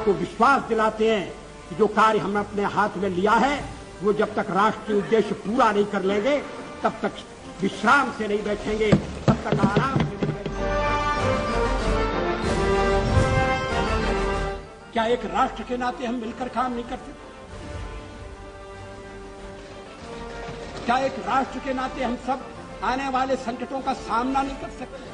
को विश्वास दिलाते हैं कि जो कार्य हमने अपने हाथ में लिया है वो जब तक राष्ट्रीय उद्देश्य पूरा नहीं कर लेंगे तब तक विश्राम से नहीं बैठेंगे, तब तक आराम से नहीं बैठेंगे। क्या एक राष्ट्र के नाते हम मिलकर काम नहीं करते? क्या एक राष्ट्र के नाते हम सब आने वाले संकटों का सामना नहीं कर सकते?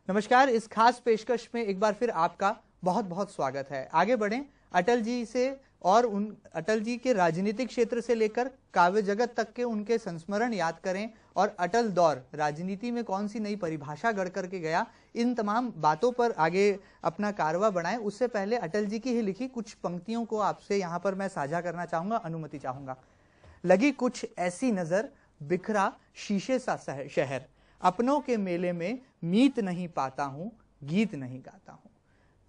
नमस्कार, इस खास पेशकश में एक बार फिर आपका बहुत बहुत स्वागत है। आगे बढ़ें, अटल जी से और उन अटल जी के राजनीतिक क्षेत्र से लेकर काव्य जगत तक के उनके संस्मरण याद करें और अटल दौर राजनीति में कौन सी नई परिभाषा गढ़ करके गया, इन तमाम बातों पर आगे अपना कारवा बढ़ाएं। उससे पहले अटल जी की ही लिखी कुछ पंक्तियों को आपसे यहाँ पर मैं साझा करना चाहूंगा, अनुमति चाहूंगा। लगी कुछ ऐसी नजर, बिखरा शीशे सा शहर, अपनों के मेले में मीत नहीं पाता हूँ, गीत नहीं गाता हूँ।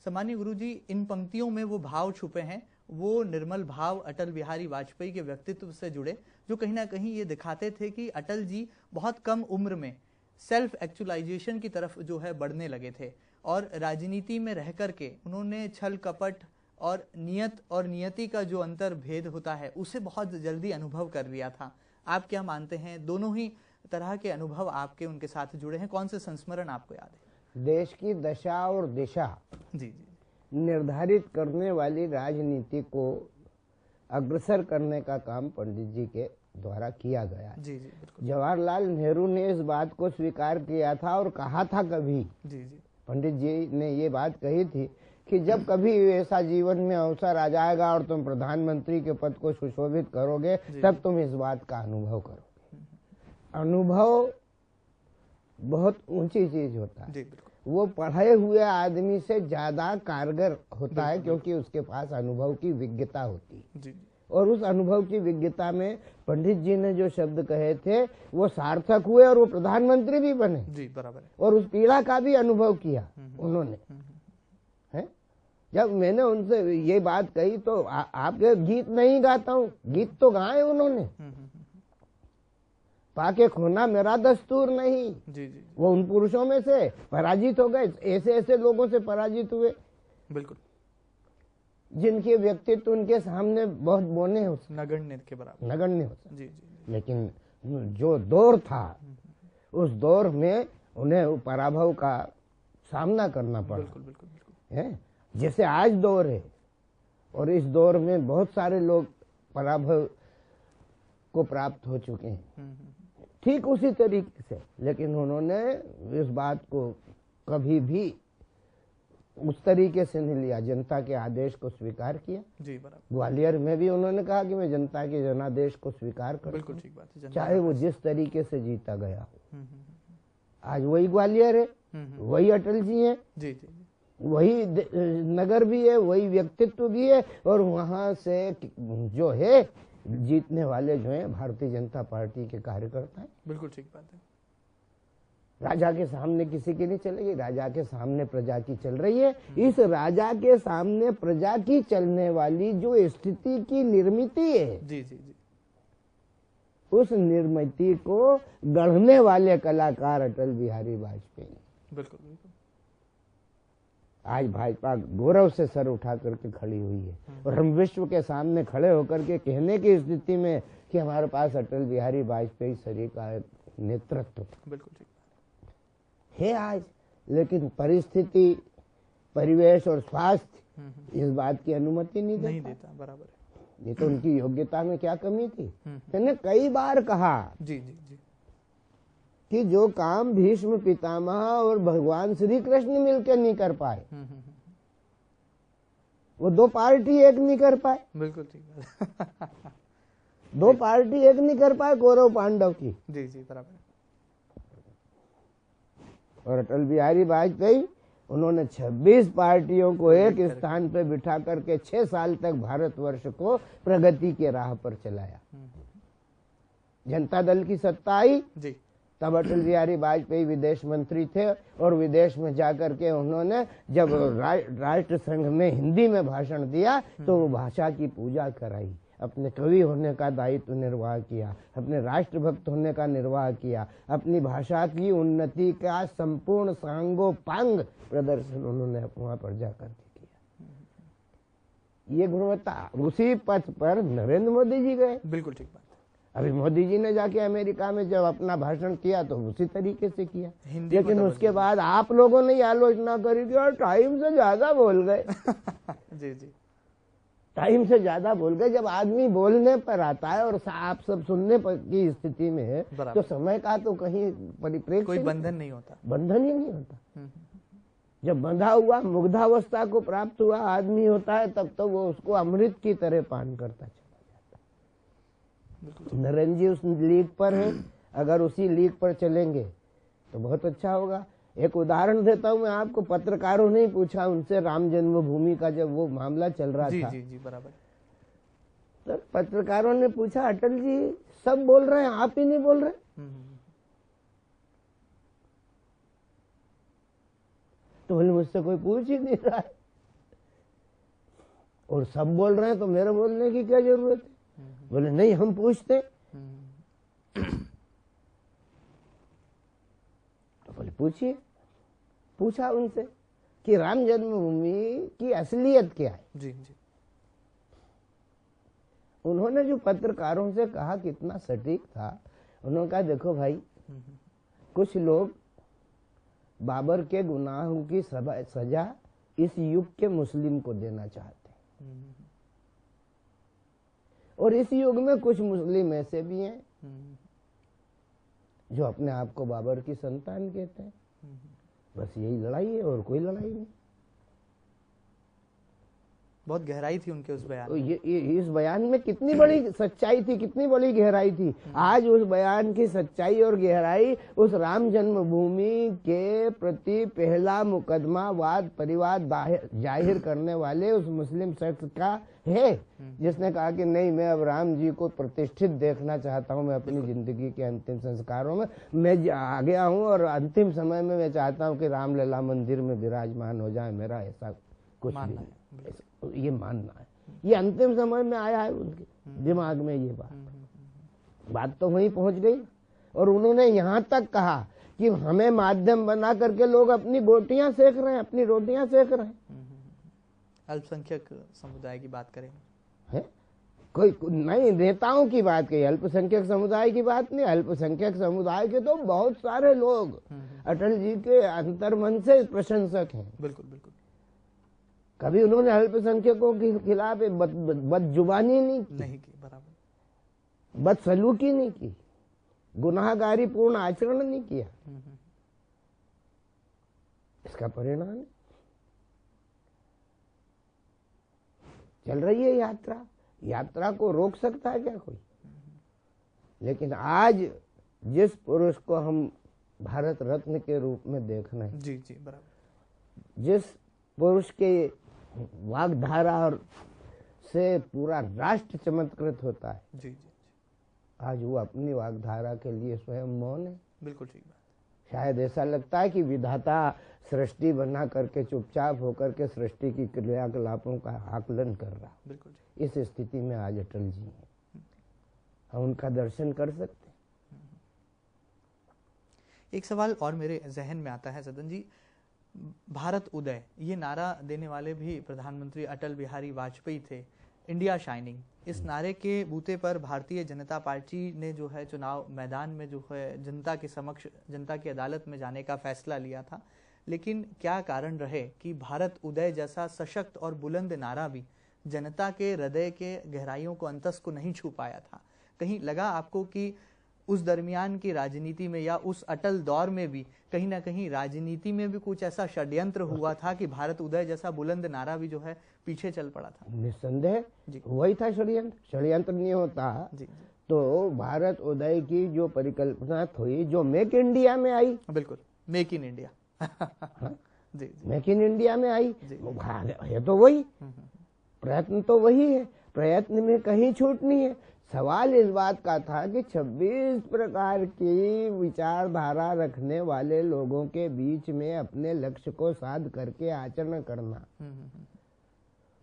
सम्मानीय गुरुजी, इन पंक्तियों में वो भाव छुपे हैं, वो निर्मल भाव अटल बिहारी वाजपेयी के व्यक्तित्व से जुड़े, जो कहीं ना कहीं ये दिखाते थे कि अटल जी बहुत कम उम्र में सेल्फ एक्चुअलाइजेशन की तरफ जो है बढ़ने लगे थे और राजनीति में रह करके उन्होंने छल कपट और नियत और नियति का जो अंतर भेद होता है उसे बहुत जल्दी अनुभव कर लिया था। आप क्या मानते हैं, दोनों ही तरह के अनुभव आपके उनके साथ जुड़े हैं, कौन से संस्मरण आपको याद है? देश की दशा और दिशा जी निर्धारित करने वाली राजनीति को अग्रसर करने का काम पंडित जी के द्वारा किया गया। जी बिल्कुल। जवाहरलाल नेहरू ने इस बात को स्वीकार किया था और कहा था कभी, पंडित जी ने ये बात कही थी कि जब कभी ऐसा जीवन में अवसर आ जाएगा और तुम प्रधानमंत्री के पद को सुशोभित करोगे तब तुम इस बात का अनुभव करोगे। अनुभव बहुत ऊंची चीज होता है, वो पढ़े हुए आदमी से ज्यादा कारगर होता है क्योंकि उसके पास अनुभव की विज्ञता होती है। और उस अनुभव की विज्ञता में पंडित जी ने जो शब्द कहे थे वो सार्थक हुए और वो प्रधानमंत्री भी बने। जी बराबर। और उस पीड़ा का भी अनुभव किया उन्होंने। है, जब मैंने उनसे ये बात कही तो आपके गीत नहीं गाता हूँ, गीत तो गाए उन्होंने। पाके खोना मेरा दस्तूर नहीं। जी। वो उन पुरुषों में से पराजित हो गए, ऐसे ऐसे लोगों से पराजित हुए, बिल्कुल, जिनके व्यक्तित्व उनके सामने बहुत बोने हो, नगण्य के बराबर, नगण्य हो। जी। लेकिन जो दौर था उस दौर में उन्हें पराभव का सामना करना पड़ा। बिल्कुल। है, जैसे आज दौर है और इस दौर में बहुत सारे लोग पराभव को प्राप्त हो चुके हैं, ठीक उसी तरीके से। लेकिन उन्होंने इस बात को कभी भी उस तरीके से नहीं लिया, जनता के आदेश को स्वीकार किया। जी बराबर। ग्वालियर में भी उन्होंने कहा कि मैं जनता के जनादेश को स्वीकार करता हूं, बिल्कुल ठीक बात है, चाहे वो जिस तरीके से जीता गया हो। आज वही ग्वालियर है, वही अटल जी है, जी, वही नगर भी है, वही व्यक्तित्व भी है और वहां से जो है जीतने वाले जो हैं भारतीय जनता पार्टी के कार्यकर्ता हैं। बिल्कुल ठीक बात है। राजा के सामने किसी की नहीं चलेगी, राजा के सामने प्रजा की चल रही है। इस राजा के सामने प्रजा की चलने वाली जो स्थिति की निर्मित है, जी, उस निर्मित को गढ़ने वाले कलाकार अटल बिहारी वाजपेयी। बिल्कुल। आज भाजपा गौरव से सर उठा करके खड़ी हुई है और हम विश्व के सामने खड़े होकर के कहने की स्थिति में कि हमारे पास अटल बिहारी वाजपेयी सरी का एक नेतृत्व बिल्कुल ठीक है आज। लेकिन परिस्थिति, परिवेश और स्वास्थ्य इस बात की अनुमति नहीं देता। बराबर है। ये तो उनकी योग्यता में क्या कमी थी। मैंने कई बार कहा जी कि जो काम भीष्म पितामह और भगवान श्री कृष्ण मिलकर नहीं कर पाए, वो दो पार्टी एक नहीं कर पाए। बिल्कुल ठीक। दो पार्टी एक नहीं कर पाए कौरव पांडव की। जी बराबर। और अटल बिहारी वाजपेयी, उन्होंने 26 पार्टियों को एक स्थान पर बिठा करके 6 साल तक भारतवर्ष को प्रगति के राह पर चलाया। जनता दल की सत्ता आई जी, तब अटल बिहारी वाजपेयी विदेश मंत्री थे और विदेश में जाकर के उन्होंने जब राष्ट्र संघ में हिंदी में भाषण दिया तो वो भाषा की पूजा कराई। अपने कवि होने का दायित्व निर्वाह किया, अपने राष्ट्रभक्त होने का निर्वाह किया, अपनी भाषा की उन्नति का संपूर्ण सांगोपांग प्रदर्शन उन्होंने वहां पर जाकर के किया। ये गुणवत्ता, उसी पथ पर नरेंद्र मोदी जी गए। बिल्कुल ठीक बात। अभी मोदी जी ने जाके अमेरिका में जब अपना भाषण किया तो उसी तरीके से किया, लेकिन उसके बाद आप लोगों ने आलोचना करी कि यार टाइम से ज्यादा बोल गए। जी जी, टाइम से ज्यादा बोल गए। जब आदमी बोलने पर आता है और आप सब सुनने पर की स्थिति में है तो समय का तो कहीं परिप्रेक्ष्य कोई बंधन नहीं होता, बंधन ही नहीं होता। जब बंधा हुआ मुग्धावस्था को प्राप्त हुआ आदमी होता है तब तो वो उसको अमृत की तरह पान करता चला जाता। नरेंद्र जी उस लीग पर है, अगर उसी लीग पर चलेंगे तो बहुत अच्छा होगा। एक उदाहरण देता हूँ मैं आपको, पत्रकारों ने पूछा उनसे राम जन्मभूमि का जब वो मामला चल रहा था। जी बराबर। तो पत्रकारों ने पूछा अटल जी सब बोल रहे हैं आप ही नहीं बोल रहे। तो बोले मुझसे कोई पूछ ही नहीं रहा है और सब बोल रहे हैं तो मेरे बोलने की क्या जरूरत है। बोले नहीं हम पूछते। तो बोले पूछिए। पूछा उनसे कि राम जन्मभूमि की असलियत क्या है। जी जी। उन्होंने जो पत्रकारों से कहा कितना सटीक था। उन्होंने कहा देखो भाई, कुछ लोग बाबर के गुनाहों की सजा इस युग के मुस्लिम को देना चाहते हैं और इस युग में कुछ मुस्लिम ऐसे भी हैं जो अपने आप को बाबर की संतान कहते हैं। बस यही लड़ाई है और कोई लड़ाई नहीं। बहुत गहराई थी उनके उस बयान में। इस बयान में कितनी बड़ी सच्चाई थी, कितनी बड़ी गहराई थी। आज उस बयान की सच्चाई और गहराई उस राम जन्मभूमि के प्रति पहला मुकदमा वाद परिवाद जाहिर करने वाले उस मुस्लिम शख्स का है जिसने कहा कि नहीं मैं अब राम जी को प्रतिष्ठित देखना चाहता हूं। मैं अपनी जिंदगी के अंतिम संस्कारों में मैं आ गया हूं और अंतिम समय में मैं चाहता हूं कि रामलला मंदिर में विराजमान हो जाए। मेरा ऐसा कुछ भी ये मानना है। ये अंतिम समय में आया है उनके दिमाग में ये बात तो वहीं पहुंच गई और उन्होंने यहाँ तक कहा कि हमें माध्यम बना करके लोग अपनी गोटियां सेक रहे हैं, अपनी रोटियां सेक रहे हैं। अल्पसंख्यक समुदाय की बात करें है? कोई नहीं, नेताओं की बात कही, अल्पसंख्यक समुदाय की बात नहीं। अल्पसंख्यक समुदाय के तो बहुत सारे लोग अटल जी के अंतर्मन से प्रशंसक हैं। बिल्कुल बिल्कुल। कभी उन्होंने अल्पसंख्यकों के खिलाफ बदजुबानी नहीं की, बराबर बदसलूकी नहीं की, गुनाहगारी पूर्ण आचरण नहीं किया। इसका परिणाम है चल रही है यात्रा को रोक सकता है क्या कोई। लेकिन आज जिस पुरुष को हम भारत रत्न के रूप में देख रहे हैं, जी जी बराबर, जिस पुरुष के वाग्धारा से पूरा राष्ट्र चमत्कृत होता है, जी जी, आज वो अपनी वाग्धारा के लिए स्वयं मौन है। बिल्कुल ठीक बात। शायद ऐसा लगता है कि विधाता सृष्टि बना करके चुपचाप होकर के सृष्टि की क्रियाकलापों का आकलन कर रहा। बिल्कुल। इस स्थिति में आज अटल जी हैं, हम उनका दर्शन कर सकते हैं। एक सवाल और मेरे जहन में आता है सदन जी, भारत उदय ये नारा देने वाले भी प्रधानमंत्री अटल बिहारी वाजपेयी थे, इंडिया शाइनिंग। इस नारे के बूते पर भारतीय जनता पार्टी ने जो है चुनाव मैदान में जो है जनता के समक्ष, जनता की अदालत में जाने का फैसला लिया था। लेकिन क्या कारण रहे कि भारत उदय जैसा सशक्त और बुलंद नारा भी जनता के हृदय के गहराइयों को, अंतस को नहीं छू पाया था? कहीं लगा आपको कि उस दरमियान की राजनीति में या उस अटल दौर में भी कहीं ना कहीं राजनीति में भी कुछ ऐसा षड्यंत्र हुआ था कि भारत उदय जैसा बुलंद नारा भी जो है पीछे चल पड़ा था? निस्संदेह वही था षड्यंत्र नहीं होता जी। तो भारत उदय की जो परिकल्पना थी, जो मेक इंडिया में आई, बिल्कुल मेक इन इंडिया जी, मेक इन इंडिया में आई, है तो वही, प्रयत्न तो वही है, प्रयत्न में कहीं छूट नहीं है। सवाल इस बात का था कि 26 प्रकार की विचारधारा रखने वाले लोगों के बीच में अपने लक्ष्य को साध करके आचरण करना,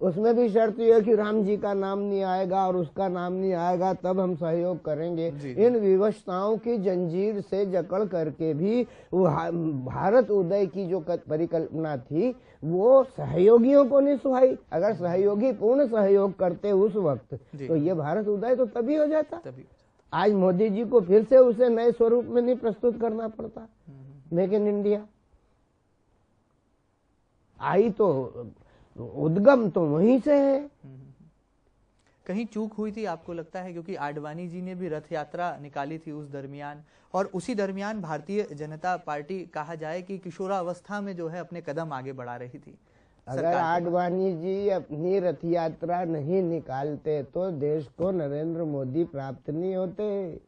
उसमें भी शर्त ये है कि राम जी का नाम नहीं आएगा और उसका नाम नहीं आएगा, तब हम सहयोग करेंगे। इन विवशताओं की जंजीर से जकड़ करके भी भारत उदय की जो परिकल्पना थी वो सहयोगियों को नहीं सुहाई। अगर सहयोगी पूर्ण सहयोग करते उस वक्त तो ये भारत उदय तो तभी हो जाता। आज मोदी जी को फिर से उसे नए स्वरूप में नहीं प्रस्तुत करना पड़ता। मेक इन इंडिया आई तो उद्गम तो वहीं से है। कहीं चूक हुई थी आपको लगता है? क्योंकि आडवाणी जी ने भी रथ यात्रा निकाली थी उस दरमियान, और उसी दरमियान भारतीय जनता पार्टी कहा जाए कि किशोरावस्था में जो है अपने कदम आगे बढ़ा रही थी। अगर आडवाणी जी अपनी रथ यात्रा नहीं निकालते तो देश को नरेंद्र मोदी प्राप्त नहीं होते।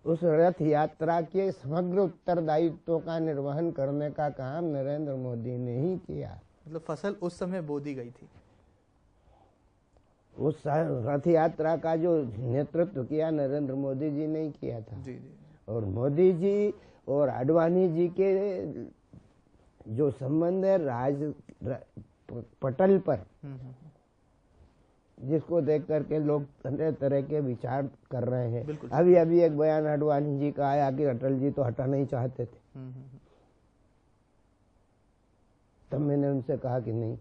उस रथ यात्रा के समग्र उत्तरदायित्व का निर्वहन करने का काम नरेंद्र मोदी ने ही किया। मतलब फसल उस समय बो दी गई थी। उस रथ यात्रा का जो नेतृत्व किया नरेंद्र मोदी जी ने ही किया था। जी जी। और मोदी जी और आडवाणी जी के जो संबंध है राज पटल पर, जिसको देख करके लोग तरह तरह के विचार कर रहे हैं। अभी अभी एक बयान आडवाणी जी का आया कि अटल जी तो हटाना ही चाहते थे। तब मैंने उनसे कहा कि नहीं,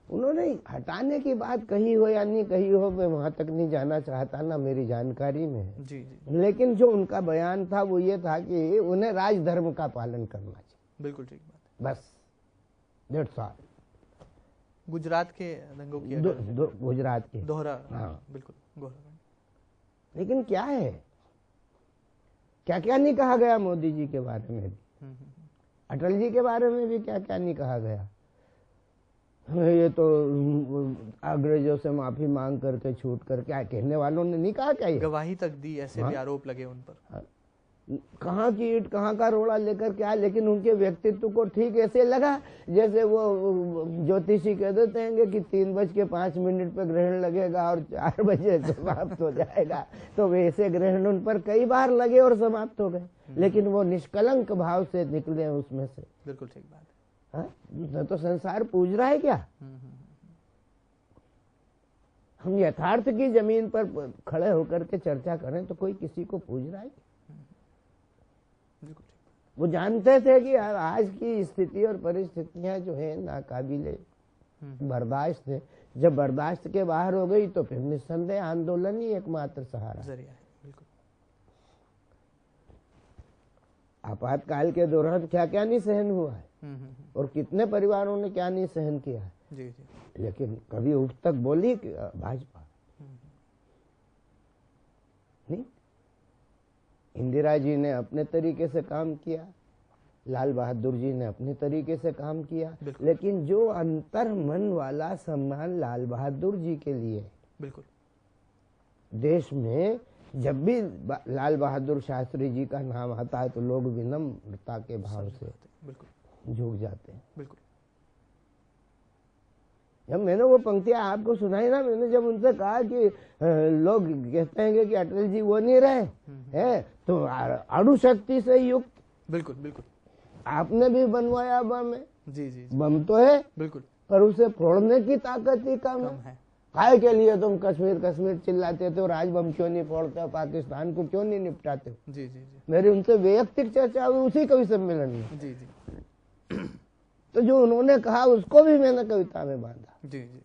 उन्होंने हटाने की बात कही हो या नहीं कही हो मैं वहां तक नहीं जाना चाहता, ना मेरी जानकारी में है। जी जी। लेकिन जो उनका बयान था वो ये था कि उन्हें राजधर्म का पालन करना चाहिए। बिल्कुल ठीक बात, बस दैट्स ऑल। गुजरात के दंगों की गुजरात के दोहरा, हाँ बिल्कुल। लेकिन क्या है, क्या क्या नहीं कहा गया मोदी जी के बारे में भी, अटल जी के बारे में भी क्या क्या नहीं कहा गया। ये तो अंग्रेजों से माफी मांग करके छूट कर, क्या कहने वालों ने नहीं कहा क्या? गवाही तक दी, ऐसे भी आरोप लगे उन पर। कहाँ की ईंट कहाँ का रोड़ा लेकर क्या, लेकिन उनके व्यक्तित्व को ठीक ऐसे लगा जैसे वो ज्योतिषी कह देते हैं कि 3:05 पे ग्रहण लगेगा और 4 बजे समाप्त हो जाएगा। तो वैसे ग्रहण उन पर कई बार लगे और समाप्त हो गए, लेकिन वो निष्कलंक भाव से निकले उसमें से। बिल्कुल ठीक बात है। तो संसार पूज रहा है क्या? हम यथार्थ की जमीन पर खड़े होकर के चर्चा करें तो कोई किसी को पूज रहा है? वो जानते थे कि आज की स्थिति और परिस्थितियां जो है नाकाबिले बर्दाश्त है। जब बर्दाश्त के बाहर हो गई तो फिर निस्संदेह आंदोलन ही एकमात्र सहारा जरिया है। बिल्कुल। आपातकाल के दौरान क्या क्या नहीं सहन हुआ है और कितने परिवारों ने क्या नहीं सहन किया है। जी जी। लेकिन कभी उस तक बोली भाजपा नहीं। इंदिरा जी ने अपने तरीके से काम किया, लाल बहादुर जी ने अपने तरीके से काम किया, लेकिन जो अंतर मन वाला सम्मान लाल बहादुर जी के लिए, बिल्कुल, देश में जब भी लाल बहादुर शास्त्री जी का नाम आता है तो लोग विनम्रता के भाव से झुक जाते हैं। बिल्कुल। जब मैंने वो पंक्तियां आपको सुनाई ना, मैंने जब उनसे कहा कि लोग कहते हैं कि अटल जी वो नहीं रहे हैं तो अणु शक्ति से युक्त, बिल्कुल बिल्कुल, आपने भी बनवाया बम है। जी जी, बम तो है बिल्कुल, पर उसे फोड़ने की ताकत ही कम है। काय के लिए तुम कश्मीर कश्मीर चिल्लाते थे और आज बम क्यों नहीं फोड़ते हो, पाकिस्तान को क्यों नहीं निपटाते हो? जी जी जी। मेरी उनसे वैयक्तिक चर्चा हुई उसी कवि सम्मेलन में। जी जी। तो जो उन्होंने कहा उसको भी मैंने कविता में बांधा। जी जी।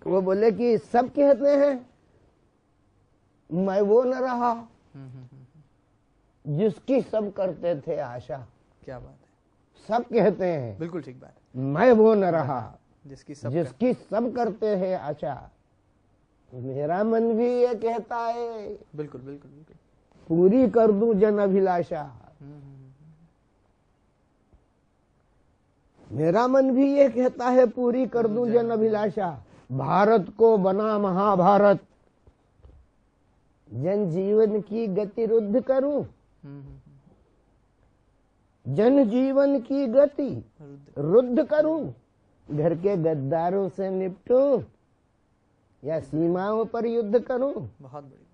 वो बोले कि सब कहते हैं मैं वो न रहा जिसकी सब करते थे आशा। क्या बात है, सब कहते हैं, बिल्कुल ठीक बात, मैं वो न रहा जिसकी सब करते हैं आशा। मेरा मन भी ये कहता है, बिल्कुल बिल्कुल बिल्कुल, पूरी कर दूं जन अभिलाषा। मेरा मन भी ये कहता है पूरी कर दूं जन अभिलाषा। भारत को बना महाभारत, जन जीवन की गति रुद्ध करूं, जन जीवन की गति रुद्ध करूं, घर के गद्दारों से निपटूं या सीमाओं पर युद्ध करूं। बहुत बड़ी,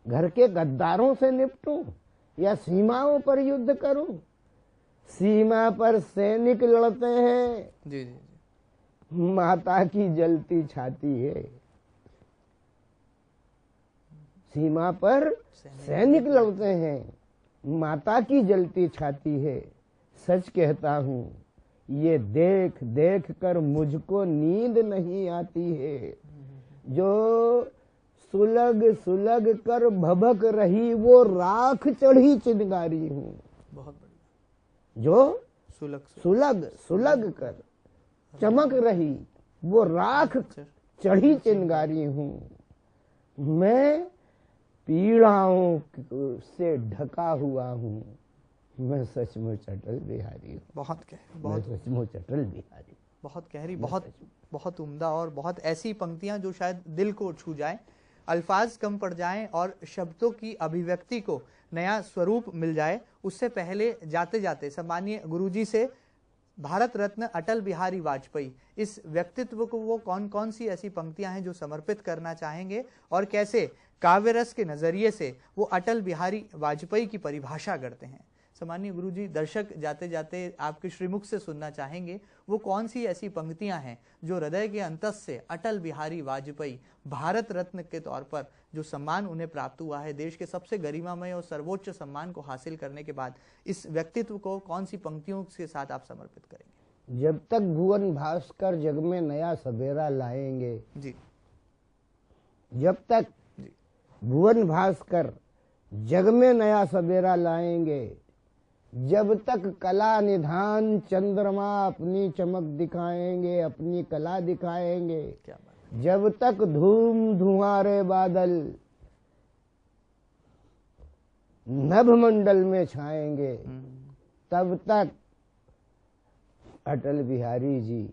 घर के गद्दारों से निपटूं या सीमाओं पर युद्ध करूं, सीमा पर सैनिक लड़ते हैं, जी जी जी, माता की जलती छाती है। सीमा पर सैनिक लड़ते हैं, माता की जलती छाती है। सच कहता हूँ ये देख देख कर मुझको नींद नहीं आती है। जो सुलग सुलग कर भभक रही वो राख चढ़ी चिंगारी हूँ। बहुत बढ़िया। जो सुलग सुलग सुलग कर चमक रही वो राख चढ़ी चिंगारी हूँ। मैं पीड़ाओं से ढका हुआ हूँ। मैं सचमुच अटल बिहारी हूँ। बहुत सचमुच अटल बिहारी, बहुत गहरी, बहुत उम्दा और बहुत ऐसी पंक्तियां जो शायद दिल को छू जाए, अल्फाज कम पड़ जाएं और शब्दों की अभिव्यक्ति को नया स्वरूप मिल जाए। उससे पहले जाते जाते सम्मानीय गुरुजी से भारत रत्न अटल बिहारी वाजपेयी, इस व्यक्तित्व को वो कौन कौन सी ऐसी पंक्तियां हैं जो समर्पित करना चाहेंगे और कैसे काव्य रस के नजरिए से वो अटल बिहारी वाजपेयी की परिभाषा करते हैं। सम्मानीय गुरुजी, दर्शक जाते जाते आपके श्रीमुख से सुनना चाहेंगे वो कौन सी ऐसी पंक्तियां हैं जो हृदय के अंतस से अटल बिहारी वाजपेयी भारत रत्न के तौर पर जो सम्मान उन्हें प्राप्त हुआ है, देश के सबसे गरिमामय और सर्वोच्च सम्मान को हासिल करने के बाद इस व्यक्तित्व को कौन सी पंक्तियों के साथ आप समर्पित करेंगे? जब तक भुवन भास्कर जग में नया सवेरा लाएंगे जी, जब तक भुवन भास्कर जग में नया सवेरा लाएंगे, जब तक कला निधान चंद्रमा अपनी चमक दिखाएंगे, अपनी कला दिखाएंगे, क्या बात। जब तक धूम धुआरे बादल नभमंडल में छाएंगे, तब तक अटल बिहारी जी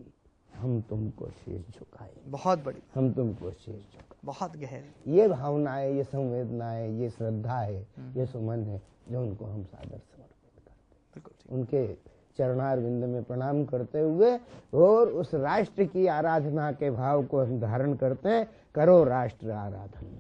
हम तुमको शीश झुकाएंगे। बहुत बड़ी, हम तुमको शीश झुकाएंगे। बहुत गहरी ये भावना है, ये संवेदना है, ये श्रद्धा है, ये सुमन है जो उनको हम सादर समर्पित करते हैं। उनके चरणारविंद में प्रणाम करते हुए और उस राष्ट्र की आराधना के भाव को हम धारण करते हैं। करो राष्ट्र आराधना,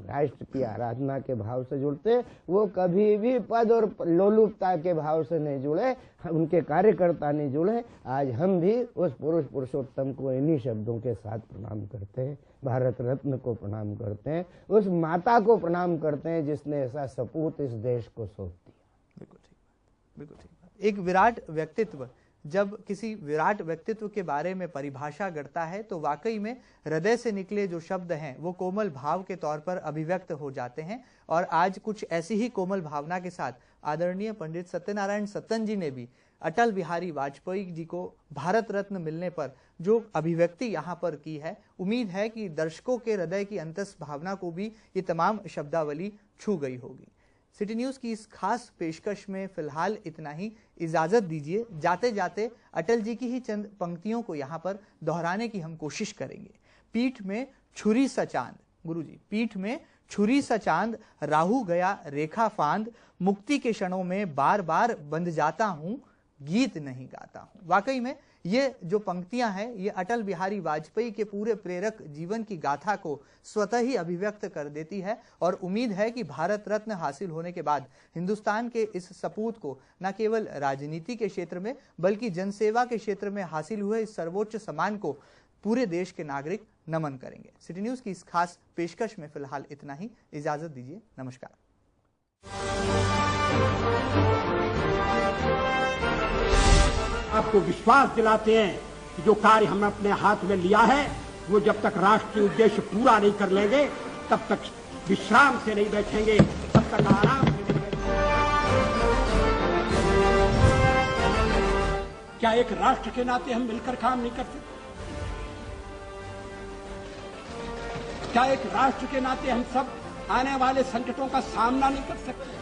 राष्ट्र की आराधना के भाव से जुड़ते हैं। वो कभी भी पद और लोलुपता के भाव से नहीं जुड़े, उनके कार्यकर्ता नहीं जुड़े। आज हम भी उस पुरुष पुरुषोत्तम को इन्हीं शब्दों के साथ प्रणाम करते हैं। भारत रत्न को प्रणाम करते हैं, उस माता को प्रणाम करते हैं जिसने ऐसा सपूत इस देश को सौंप दिया। बिल्कुल ठीक बात, बिल्कुल ठीक बात। एक विराट व्यक्तित्व जब किसी विराट व्यक्तित्व के बारे में परिभाषा करता है तो वाकई में हृदय से निकले जो शब्द हैं वो कोमल भाव के तौर पर अभिव्यक्त हो जाते हैं। और आज कुछ ऐसी ही कोमल भावना के साथ आदरणीय पंडित सत्यनारायण सत्तन जी ने भी अटल बिहारी वाजपेयी जी को भारत रत्न मिलने पर जो अभिव्यक्ति यहाँ पर की है, उम्मीद है कि दर्शकों के हृदय की अंतस भावना को भी ये तमाम शब्दावली छू गई होगी। सिटी न्यूज की इस खास पेशकश में फिलहाल इतना ही। इजाजत दीजिए, जाते जाते अटल जी की ही चंद पंक्तियों को यहाँ पर दोहराने की हम कोशिश करेंगे। पीठ में छुरी सा चांद, गुरुजी, पीठ में छुरी सा चांद, राहु गया रेखा फांद, मुक्ति के क्षणों में बार बार बंध जाता हूँ, गीत नहीं गाता हूँ। वाकई में ये जो पंक्तियां हैं ये अटल बिहारी वाजपेयी के पूरे प्रेरक जीवन की गाथा को स्वतः ही अभिव्यक्त कर देती है। और उम्मीद है कि भारत रत्न हासिल होने के बाद हिंदुस्तान के इस सपूत को न केवल राजनीति के क्षेत्र में बल्कि जनसेवा के क्षेत्र में हासिल हुए इस सर्वोच्च सम्मान को पूरे देश के नागरिक नमन करेंगे। सिटी न्यूज की इस खास पेशकश में फिलहाल इतना ही। इजाजत दीजिए, नमस्कार। आपको विश्वास दिलाते हैं कि जो कार्य हमने अपने हाथ में लिया है वो जब तक राष्ट्रीय उद्देश्य पूरा नहीं कर लेंगे तब तक विश्राम से नहीं बैठेंगे, तब तक आराम से नहीं बैठेंगे। क्या एक राष्ट्र के नाते हम मिलकर काम नहीं कर सकते? क्या एक राष्ट्र के नाते हम सब आने वाले संकटों का सामना नहीं कर सकते?